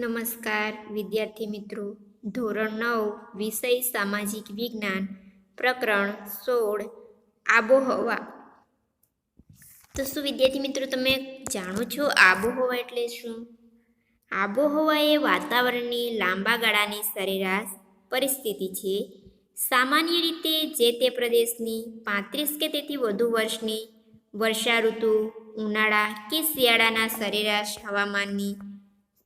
નમસ્કાર વિદ્યાર્થી મિત્રો. ધોરણ 9 વિષય સામાજિક વિજ્ઞાન પ્રકરણ 16 આબોહવા. તો શું વિદ્યાર્થી મિત્રો તમે જાણો છો આબોહવા એટલે શું? આબોહવા એ વાતાવરણની લાંબા ગાળાની સરેરાશ પરિસ્થિતિ છે. સામાન્ય રીતે જે તે પ્રદેશની 35 કે તેથી વધુ વર્ષની વર્ષા ઋતુ, ઉનાળા કે શિયાળાના સરેરાશ હવામાનની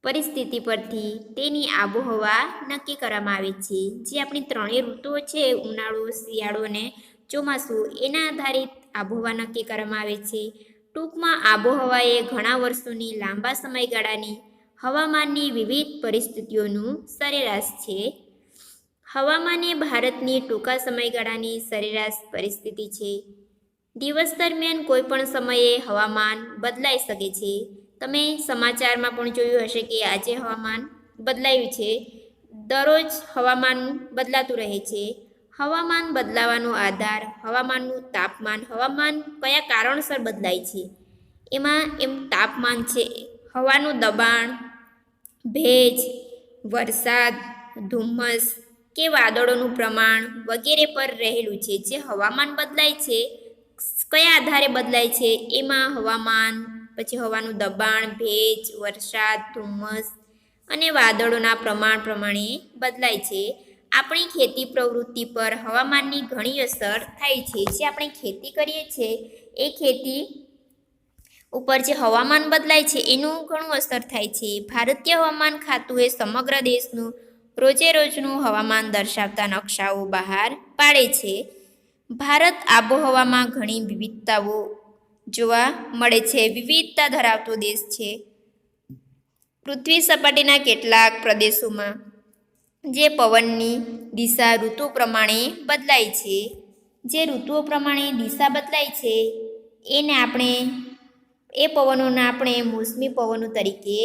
પરિસ્થિતિ પરથી તેની આબોહવા નક્કી કરવામાં આવે છે. જે આપણી ત્રણેય ઋતુઓ છે, ઉનાળો, શિયાળો અને ચોમાસું, એના આધારિત આબોહવા નક્કી કરવામાં આવે છે. ટૂંકમાં આબોહવા એ ઘણા વર્ષોની લાંબા સમયગાળાની હવામાનની વિવિધ પરિસ્થિતિઓનું સરેરાશ છે. હવામાન એ ભારતની ટૂંકા સમયગાળાની સરેરાશ પરિસ્થિતિ છે. દિવસ દરમિયાન કોઈ પણ સમયે હવામાન બદલાઈ શકે છે. તમે સમાચારમાં પણ જોયું હશે કે આજે હવામાન બદલાયું છે. દરરોજ હવામાન બદલાતું રહે છે. હવામાન બદલાવાનો આધાર હવામાનનું તાપમાન, હવામાન કયા કારણસર બદલાય છે એમ તાપમાન છે, હવાનું દબાણ, ભેજ, વરસાદ, ધુમ્મસ કે વાદળોનું પ્રમાણ વગેરે પર રહેલું છે. જે હવામાન બદલાય છે કયા આધારે બદલાય છે એમાં હવામાન, પછી હવાનું દબાણ, ભેજ, વરસાદ, ધુમ્મસ અને વાદળોના પ્રમાણ પ્રમાણે બદલાય છે. આપણી ખેતી પ્રવૃત્તિ પર હવામાનની ઘણી અસર થાય છે. જે આપણે ખેતી કરીએ છીએ એ ખેતી ઉપર જે હવામાન બદલાય છે એનું ઘણું અસર થાય છે. ભારતીય હવામાન ખાતું એ સમગ્ર દેશનું રોજે રોજનું હવામાન દર્શાવતા નકશાઓ બહાર પાડે છે. ભારત આબોહવામાં ઘણી વિવિધતાઓ જોવા મળે છે. વિવિધતા ધરાવતો દેશ છે. પૃથ્વી સપાટીના કેટલાક પ્રદેશોમાં જે પવનની દિશા ઋતુ પ્રમાણે બદલાય છે, જે ઋતુઓ પ્રમાણે દિશા બદલાય છે એ પવનોને આપણે મોસમી પવનો તરીકે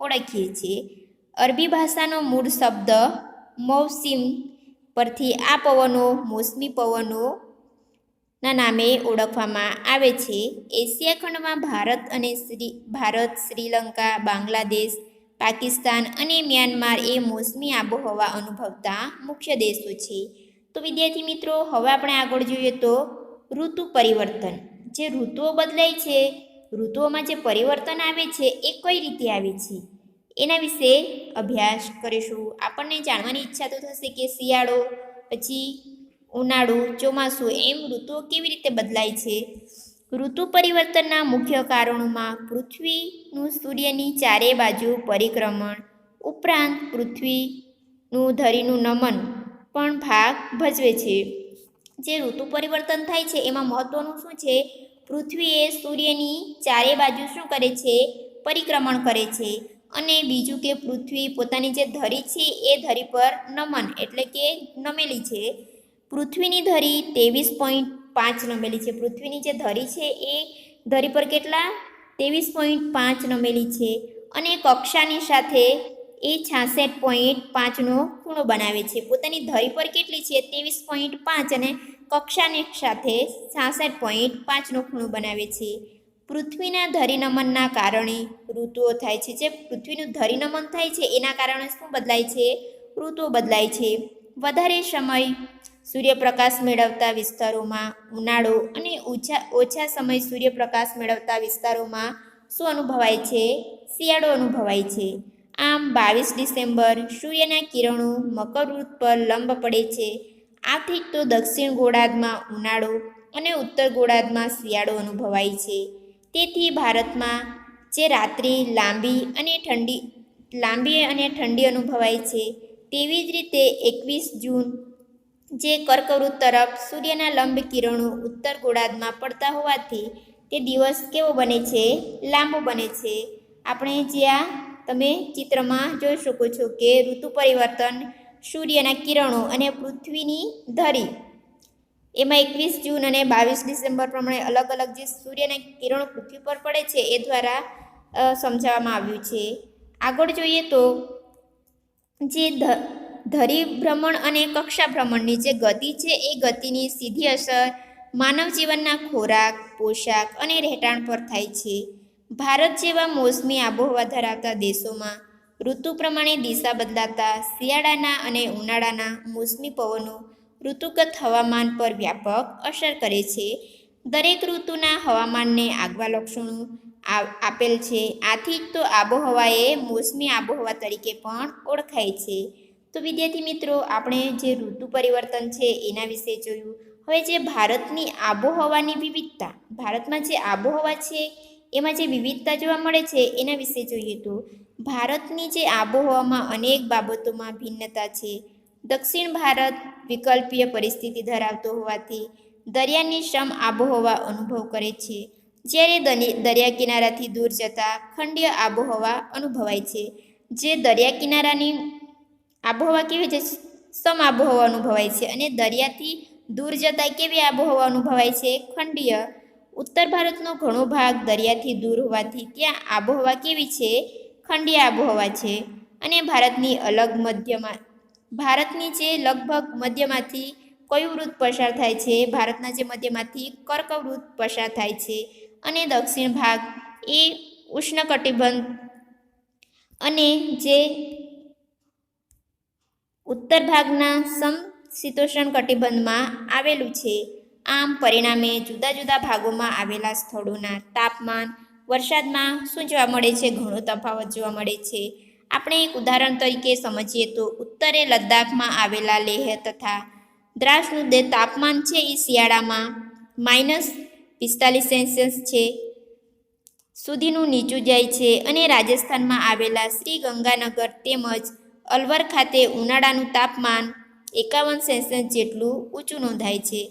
ઓળખીએ છીએ. અરબી ભાષાનો મૂળ શબ્દ મૌસિમ પરથી આ પવનો મોસમી પવનો ના નામે ઓળખવામાં આવે છે. એશિયા ખંડમાં ભારત, શ્રીલંકા, બાંગ્લાદેશ, પાકિસ્તાન અને મ્યાનમાર એ મોસમી આબોહવા અનુભવતા મુખ્ય દેશો છે. તો વિદ્યાર્થી મિત્રો, હવે આપણે આગળ જોઈએ તો ઋતુ પરિવર્તન. જે ઋતુઓ બદલાય છે, ઋતુઓમાં જે પરિવર્તન આવે છે એ કઈ રીતે આવે છે એના વિશે અભ્યાસ કરીશું. આપણને જાણવાની ઈચ્છા તો થશે કે શિયાળો, પછી ઉનાળો, ચોમાસું એમ ઋતુઓ કેવી રીતે બદલાય છે. ઋતુ પરિવર્તનના મુખ્ય કારણોમાં પૃથ્વીનું સૂર્યની ચારે બાજુ પરિક્રમણ ઉપરાંત પૃથ્વીનું ધરીનું નમન પણ ભાગ ભજવે છે. જે ઋતુ પરિવર્તન થાય છે એમાં મહત્વનું શું છે? પૃથ્વી એ સૂર્યની ચારે બાજુ શું કરે છે? પરિક્રમણ કરે છે. અને બીજું કે પૃથ્વી પોતાની જે ધરી છે એ ધરી પર નમન એટલે કે નમેલી છે. પૃથ્વીની ધરી 23.5 નમેલી છે. પૃથ્વીની જે ધરી છે એ ધરી પર કેટલા? 23.5 નમેલી છે. અને કક્ષાની સાથે એ 66.5નો ખૂણો બનાવે છે. પોતાની ધરી પર કેટલી છે? 23.5 અને કક્ષાની સાથે 66.5નો ખૂણો બનાવે છે. પૃથ્વીના ધરીનમનના કારણે ઋતુઓ થાય છે. જે પૃથ્વીનું ધરીનમન થાય છે એના કારણે શું બદલાય છે? ઋતુઓ બદલાય છે. વધારે સમય સૂર્યપ્રકાશ મેળવતા વિસ્તારોમાં ઉનાળો અને ઓછા સમય સૂર્યપ્રકાશ મેળવતા વિસ્તારોમાં શું અનુભવાય છે? શિયાળો અનુભવાય છે. આમ 22 ડિસેમ્બર સૂર્યના કિરણો મકરવૃત્ત પર લંબ પડે છે. આથી તો દક્ષિણ ગોળાર્ધમાં ઉનાળો અને ઉત્તર ગોળાર્ધમાં શિયાળો અનુભવાય છે. તેથી ભારતમાં જે રાત્રિ લાંબી અને ઠંડી અનુભવાય છે. તેવી જ રીતે 21 જૂન જે કર્કવૃત્ત તરફ સૂર્યના લંબ કિરણો ઉત્તર ગોળાર્ધમાં પડતા હોવાથી તે દિવસ કેવો બને છે? લાંબો બને છે. આપણે જ્યાં તમે ચિત્રમાં જોઈ શકો છો કે ઋતુ પરિવર્તન, સૂર્યના કિરણો અને પૃથ્વીની ધરી, એમાં 21 જૂન અને 22 ડિસેમ્બર પ્રમાણે અલગ અલગ જે સૂર્યના કિરણો પૃથ્વી પર પડે છે એ દ્વારા સમજાવવામાં આવ્યું છે. આગળ જોઈએ તો જે ધરી ભ્રમણ અને કક્ષા ભ્રમણની જે ગતિ છે એ ગતિની સીધી અસર માનવ જીવનના ખોરાક, પોશાક અને રહેઠાણ પર થાય છે. ભારત જેવા મોસમી આબોહવા ધરાવતા દેશોમાં ઋતુ પ્રમાણે દિશા બદલાતા શિયાળાના અને ઉનાળાના મોસમી પવનો ઋતુગત હવામાન પર વ્યાપક અસર કરે છે. દરેક ઋતુના હવામાનને આગવા લક્ષણો આપેલ છે. આથી જ તો આબોહવા એ મોસમી આબોહવા તરીકે પણ ઓળખાય છે. તો વિદ્યાર્થી મિત્રો, આપણે જે ઋતુ પરિવર્તન છે એના વિશે જોયું. હવે જે ભારતની આબોહવાની વિવિધતા, ભારતમાં જે આબોહવા છે એમાં જે વિવિધતા જોવા મળે છે એના વિશે જોઈએ તો ભારતની જે આબોહવામાં અનેક બાબતોમાં ભિન્નતા છે. દક્ષિણ ભારત વિકલ્પીય પરિસ્થિતિ ધરાવતો હોવાથી દરિયાની સમ આબોહવા અનુભવ કરે છે, જ્યારે દરિયા કિનારાથી દૂર જતા ખંડીય આબોહવા અનુભવાય છે. જે દરિયા કિનારાની આબોહવા કેવી છે? સમ આબોહવા અનુભવાય છે, અને દરિયાથી દૂર જતા કેવી આબોહવા અનુભવાય છે? ખંડીય. ઉત્તર ભારતનો ઘણો ભાગ દરિયાથી દૂર હોવાથી ત્યાં આબોહવા કેવી છે? ખંડીય આબોહવા છે. અને ભારતની જે લગભગ મધ્યમાંથી કયું વૃત્ત પસાર થાય છે? ભારતના જે મધ્યમાંથી કર્કવૃત્ત પસાર થાય છે. અને દક્ષિણ ભાગ એ ઉષ્ણકટિબંધ અને જે ઉત્તર ભાગના સમશીતોષ્ણ કટિબંધમાં આવેલું છે. આમ પરિણામે જુદા જુદા ભાગોમાં આવેલા સ્થળોના તાપમાન, વરસાદમાં શું જોવા મળે છે? ઘણો તફાવત જોવા મળે છે. આપણે એક ઉદાહરણ તરીકે સમજીએ તો ઉત્તરે લદ્દાખમાં આવેલા લેહ તથા દ્રાસનું જે તાપમાન છે એ શિયાળામાં -45 છે સુધીનું નીચું જાય છે, અને રાજસ્થાનમાં આવેલા શ્રી ગંગાનગર તેમજ અલવર ખાતે ઉનાળાનું તાપમાન 51 જેટલું ઊંચું નોંધાય છે.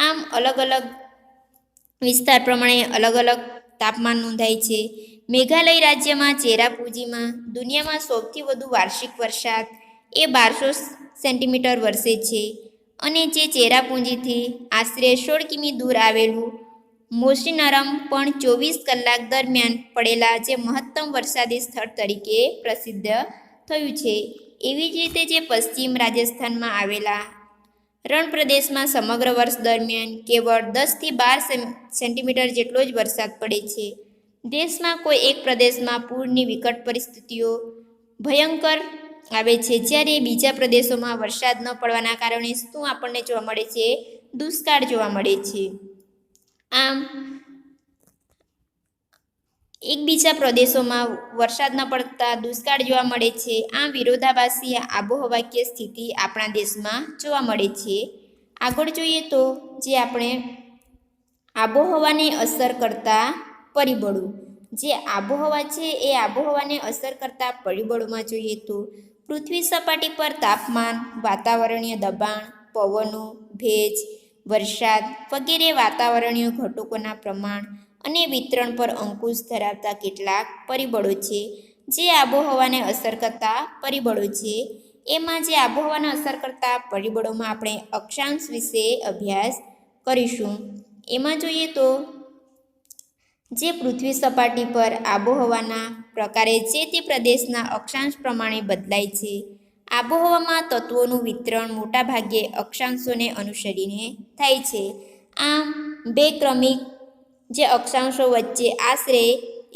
આમ અલગ અલગ વિસ્તાર પ્રમાણે અલગ અલગ તાપમાન નોંધાય છે. મેઘાલય રાજ્યમાં ચેરાપુંજીમાં દુનિયામાં સૌથી વધુ વાર્ષિક વરસાદ એ 1200 સેન્ટીમીટર વરસે છે. અને જે ચેરાપુંજીથી આશરે 16 કિમી દૂર આવેલું મોસીનરમ પણ 24 કલાક દરમિયાન પડેલા જે મહત્તમ વરસાદી સ્થળ તરીકે પ્રસિદ્ધ થયું છે. એવી જ રીતે જે પશ્ચિમ રાજસ્થાનમાં આવેલા રણ પ્રદેશમાં સમગ્ર વર્ષ દરમિયાન કેવળ 10થી 12 સેન્ટીમીટર જેટલો જ વરસાદ પડે છે. દેશમાં કોઈ એક પ્રદેશમાં પૂરની વિકટ પરિસ્થિતિઓ ભયંકર આવે છે, જ્યારે બીજા પ્રદેશોમાં વરસાદ ન પડવાના કારણે શું આપણને જોવા મળે છે? દુષ્કાળ જોવા મળે છે. આમ એકબીજા પ્રદેશોમાં વરસાદ ન પડતા દુષ્કાળ જોવા મળે છે. આમ વિરોધાભાસી આબોહવાકીય સ્થિતિ આપણા દેશમાં જોવા મળે છે. આગળ જોઈએ તો જે આપણે આબોહવાને અસર કરતા પરિબળો, જે આબોહવા છે એ આબોહવાને અસર કરતા પરિબળોમાં જોઈએ તો પૃથ્વી સપાટી પર તાપમાન, વાતાવરણીય દબાણ, પવનો, ભેજ, વરસાદ વગેરે વાતાવરણીય ઘટકોના પ્રમાણ અને વિતરણ પર અંકુશ ધરાવતા કેટલાક પરિબળો છે, જે આબોહવાને અસર કરતા પરિબળો છે. એમાં જે આબોહવાને અસર કરતા પરિબળોમાં આપણે અક્ષાંશ વિશે અભ્યાસ કરીશું. એમાં જોઈએ તો જે પૃથ્વી સપાટી પર આબોહવાના પ્રકારે જે તે પ્રદેશના અક્ષાંશ પ્રમાણે બદલાય છે. આબોહવામાં તત્વોનું વિતરણ મોટાભાગે અક્ષાંશોને અનુસરીને થાય છે. આમ બે ક્રમિક જે અક્ષાંશો વચ્ચે આશરે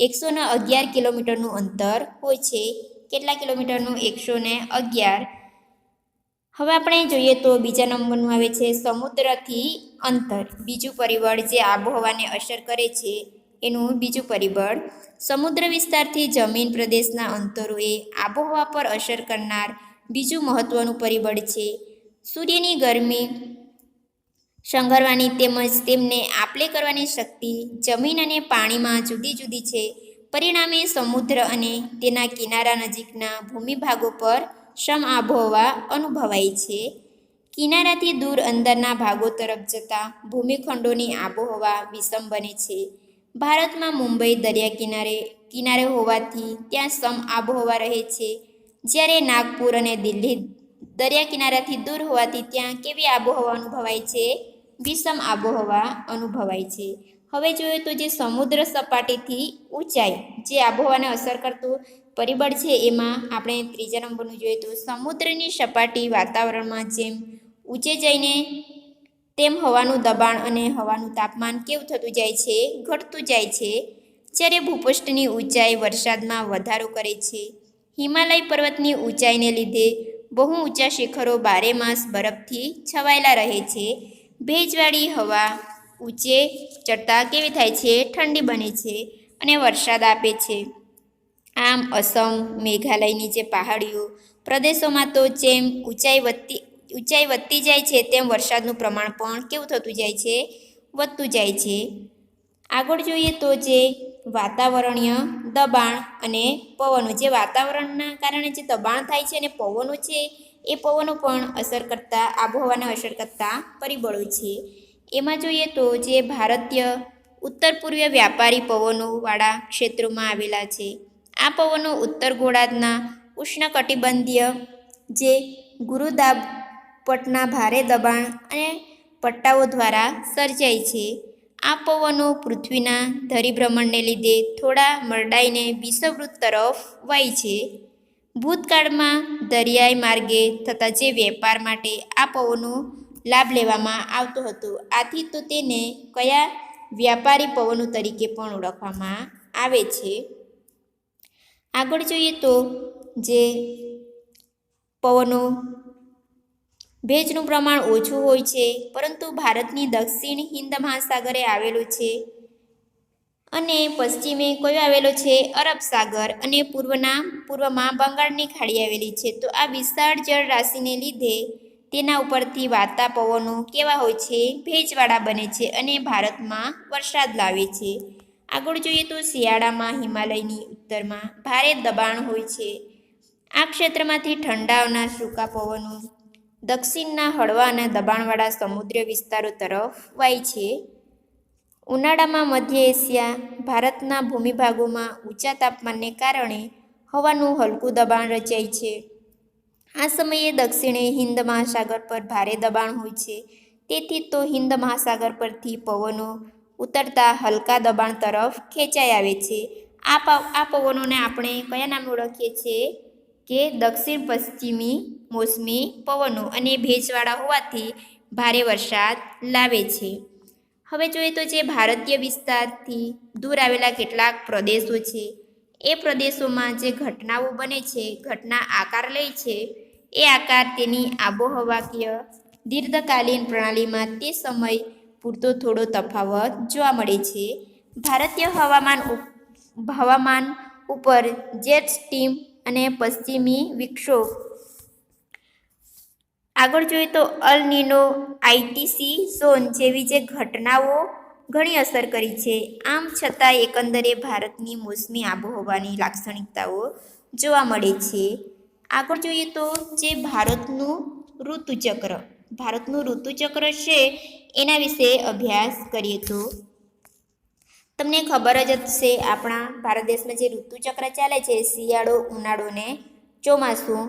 111 કિલોમીટરનું અંતર હોય છે. કેટલા કિલોમીટરનું? 111. હવે આપણે જોઈએ તો બીજા નંબરનું આવે છે સમુદ્રથી અંતર. બીજું પરિબળ જે આબોહવાને અસર કરે છે એનું બીજું પરિબળ સમુદ્ર વિસ્તારથી જમીન પ્રદેશના અંતરોએ આબોહવા પર અસર કરનાર બીજું મહત્વનું પરિબળ છે. સૂર્યની ગરમી સંઘરવાની તેમજ તેમને આપલે કરવાની શક્તિ જમીન અને પાણીમાં જુદી જુદી છે. પરિણામે સમુદ્ર અને તેના કિનારા નજીકના ભૂમિભાગો પર સમ આબોહવા અનુભવાય છે. કિનારાથી દૂર અંદરના ભાગો તરફ જતા ભૂમિખંડોની આબોહવા વિષમ બને છે. ભારતમાં મુંબઈ દરિયા કિનારે હોવાથી ત્યાં સમ આબોહવા રહે છે, જ્યારે નાગપુર અને દિલ્હી દરિયા કિનારાથી દૂર હોવાથી ત્યાં કેવી આબોહવા અનુભવાય છે? વિષમ આબોહવા અનુભવાય છે. હવે જોઈએ તો જે સમુદ્ર સપાટીથી ઊંચાઈ જે આબોહવાને અસર કરતું પરિબળ છે, એમાં આપણે ત્રીજા નંબરનું જોઈએ તો સમુદ્રની સપાટી વાતાવરણમાં જેમ ઊંચે જઈને તેમ હવાનું દબાણ અને હવાનું તાપમાન કેવું થતું જાય છે? ઘટતું જાય છે. જ્યારે ભૂપૃષ્ઠની ઊંચાઈ વરસાદમાં વધારો કરે છે. હિમાલય પર્વતની ઊંચાઈને લીધે બહુ ઊંચા શિખરો બારે માસ બરફથી છવાયેલા રહે છે. ભેજવાળી હવા ઊંચે ચડતા કેવી થાય છે? ઠંડી બને છે અને વરસાદ આપે છે. આમ અસમ, મેઘાલયની જે પહાડીઓ પ્રદેશોમાં તો જેમ ઊંચાઈ વધતી જાય છે તેમ વરસાદનું પ્રમાણ પણ કેવું થતું જાય છે? વધતું જાય છે. આગળ જોઈએ તો જે વાતાવરણીય દબાણ અને પવનો, જે વાતાવરણના કારણે જે દબાણ થાય છે અને પવનો છે એ પવનો પણ અસર કરતા, આબોહવાને અસર કરતા પરિબળો છે. એમાં જોઈએ તો જે ભારતીય ઉત્તર પૂર્વીય વ્યાપારી પવનોવાળા ક્ષેત્રોમાં આવેલા છે. આ પવનો ઉત્તર ગોળાર્ધના ઉષ્ણકટિબંધીય જે ગુરુદાબપટના ભારે દબાણ અને પટ્ટાઓ દ્વારા સર્જાય છે. આ પવનો પૃથ્વીના ધરીભ્રમણને લીધે થોડા મરડાઈને વિષુવવૃત્ત તરફ વાય છે. ભૂતકાળમાં દરિયાઈ માર્ગે થતા જે વેપાર માટે આ પવનો લાભ લેવામાં આવતો હતો. આથી તો તેને કયા વ્યાપારી પવનો તરીકે પણ ઓળખવામાં આવે છે. આગળ જોઈએ તો જે પવનો ભેજનું પ્રમાણ ઓછું હોય છે, પરંતુ ભારતની દક્ષિણ હિંદ મહાસાગરે આવેલું છે અને પશ્ચિમે કયો આવેલો છે? અરબ સાગર, અને પૂર્વમાં બંગાળની ખાડી આવેલી છે. તો આ વિશાળ જળ રાશિને લીધે તેના ઉપરથી વાતા પવનો કેવા હોય છે? ભેજવાળા બને છે અને ભારતમાં વરસાદ લાવે છે. આગળ જોઈએ તો શિયાળામાં હિમાલયની ઉત્તરમાં ભારે દબાણ હોય છે. આ ક્ષેત્રમાંથી ઠંડા અને સૂકા પવનો દક્ષિણના હળવા અને દબાણવાળા સમુદ્ર વિસ્તારો તરફ વાય છે. ઉનાળામાં મધ્ય એશિયા, ભારતના ભૂમિભાગોમાં ઊંચા તાપમાનને કારણે હવાનું હલકું દબાણ રચાય છે. આ સમયે દક્ષિણે હિંદ મહાસાગર પર ભારે દબાણ હોય છે. તેથી તો હિંદ મહાસાગર પરથી પવનો ઉતરતા હલકા દબાણ તરફ ખેંચાઈ આવે છે. આ પવનોને આપણે કયા નામે ઓળખીએ છીએ? કે દક્ષિણ પશ્ચિમી મોસમી પવનો, અને ભેજવાળા હોવાથી ભારે વરસાદ લાવે છે. હવે જોઈએ તો જે ભારતીય વિસ્તારથી દૂર આવેલા કેટલાક પ્રદેશો છે, એ પ્રદેશોમાં જે ઘટનાઓ બને છે, ઘટના આકાર લે છે, એ આકાર તેની આબોહવાકીય દીર્ઘકાલીન પ્રણાલીમાં તે સમય પૂરતો થોડો તફાવત જોવા મળે છે. ભારતીય હવામાન ઉપર જેટ સ્ટ્રીમ અને પશ્ચિમી વિક્ષોભ. આગળ જોઈએ તો અલ નીનો, આઈટીસી ઝોન જેવી જે ઘટનાઓ ઘણી અસર કરી છે. આમ છતાં એકંદરે ભારતની મોસમી આબોહવાની લાક્ષણિકતાઓ જોવા મળે છે. આગળ જોઈએ તો જે ભારતનું ઋતુચક્ર છે એના વિશે અભ્યાસ કરીએ તો તમને ખબર જ હશે, આપણા ભારત દેશમાં જે ઋતુચક્ર ચાલે છે, શિયાળો, ઉનાળો ને ચોમાસું,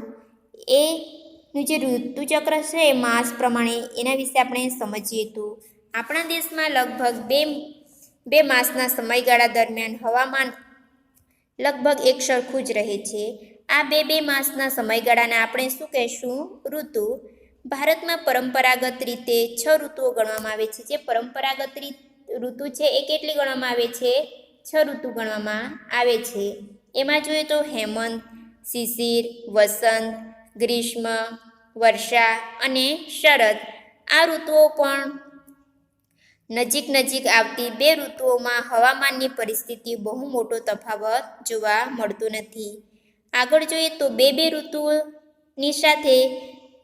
એનું જે ઋતુચક્ર છે માસ પ્રમાણે, એના વિશે આપણે સમજીએ તો આપણા દેશમાં લગભગ બે માસના સમયગાળા દરમિયાન હવામાન લગભગ એક સરખું જ રહે છે. આ બે માસના સમયગાળાને આપણે શું કહેશું? ઋતુ. ભારતમાં પરંપરાગત રીતે 6 ઋતુઓ ગણવામાં આવે છે. જે પરંપરાગત ઋતુ છે એ કેટલી ગણવામાં આવે છે? 6 ઋતુ ગણવામાં આવે છે. એમાં જોઈએ તો હેમંત, શિશિર, વસંત, ગ્રીષ્મ, વર્ષા અને શરદ. આ ઋતુઓ પણ નજીક આવતી બે ઋતુઓમાં હવામાનની પરિસ્થિતિ બહુ મોટો તફાવત જોવા મળતો નથી. આગળ જોઈએ તો બે ઋતુઓની સાથે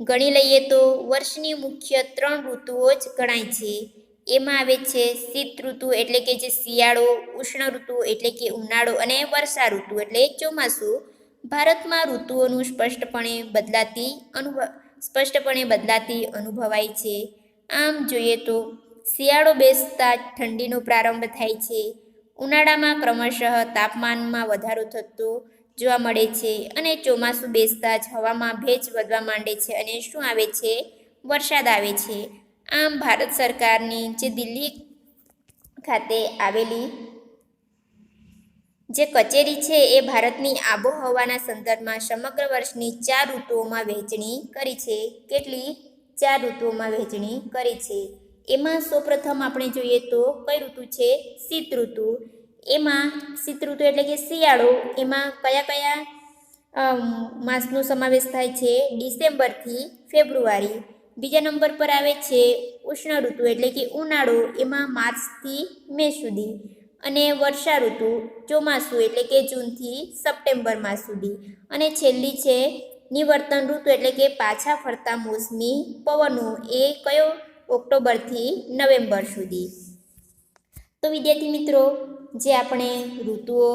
ગણી લઈએ તો વર્ષની મુખ્ય 3 ઋતુઓ જ ગણાય છે. એમાં આવે છે શીત ઋતુ એટલે કે જે શિયાળો, ઉષ્ણ ઋતુ એટલે કે ઉનાળો, અને વર્ષા ઋતુ એટલે ચોમાસું. ભારતમાં ઋતુઓનું સ્પષ્ટપણે બદલાતી અનુભવાય છે. આમ જોઈએ તો શિયાળો બેસતા જ ઠંડીનો પ્રારંભ થાય છે. ઉનાળામાં ક્રમશઃ તાપમાનમાં વધારો થતો જોવા મળે છે, અને ચોમાસું બેસતા જ હવામાં ભેજ વધવા માંડે છે અને શું આવે છે? વરસાદ આવે છે. આમ ભારત સરકારની જે દિલ્હી ખાતે આવેલી જે કચેરી છે એ ભારતની આબોહવાના સંદર્ભમાં સમગ્ર વર્ષની 4 ઋતુઓમાં વહેંચણી કરી છે. કેટલી? 4 ઋતુઓમાં વહેંચણી કરી છે. એમાં સૌપ્રથમ આપણે જોઈએ તો કઈ ઋતુ છે? શીત ઋતુ. એમાં શીત ઋતુ એટલે કે શિયાળો. એમાં કયા માસનો સમાવેશ થાય છે ડિસેમ્બરથી ફેબ્રુઆરી. બીજા નંબર પર આવે છે ઉષ્ણ ઋતુ એટલે કે ઉનાળો, એમાં માર્ચથી મે સુધી. અને વર્ષા ઋતુ ચોમાસું એટલે કે જૂનથી સપ્ટેમ્બર માસ સુધી. અને છેલ્લી છે નિવર્તન ઋતુ એટલે કે પાછા ફરતા મોસમી પવનો, એ કયો ઓક્ટોબરથી નવેમ્બર સુધી. તો વિદ્યાર્થી મિત્રો, જે આપણે ઋતુઓ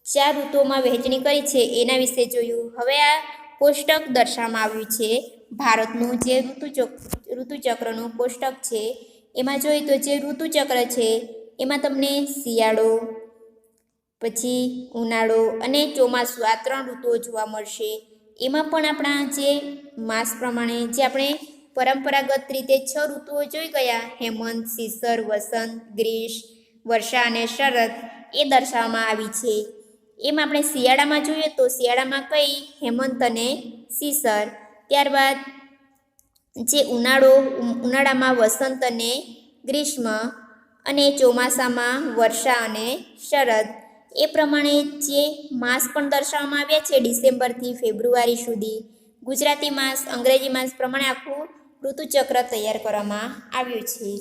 4 ઋતુઓમાં વહેંચણી કરી છે એના વિશે જોયું. હવે આ કોષ્ટક દર્શાવવામાં આવ્યું છે ભારતનું જે ઋતુચક્રનું કોષ્ટક છે. એમાં જોઈએ તો જે ઋતુચક્ર છે એમાં તમને શિયાળો, પછી ઉનાળો અને ચોમાસું, આ 3 ઋતુઓ જોવા મળશે. એમાં પણ આપણા જે માસ પ્રમાણે જે આપણે પરંપરાગત રીતે 6 ઋતુઓ જોઈ ગયા, હેમંત, શિશિર, વસંત, ગ્રીષ્મ, વર્ષા અને શરદ, એ દર્શાવવામાં આવી છે. એમ આપણે શિયાળામાં જોઈએ તો શિયાળામાં કઈ હેમંત અને શિશિર. ત્યારબાદ જે ઉનાળામાં વસંત અને ગ્રીષ્મ, અને ચોમાસામાં વર્ષા અને શરદ. એ પ્રમાણે જે માસ પણ દર્શાવવામાં આવ્યા છે ડિસેમ્બરથી ફેબ્રુઆરી સુધી. ગુજરાતી માસ, અંગ્રેજી માસ પ્રમાણે આખું ઋતુચક્ર તૈયાર કરવામાં આવ્યું છે.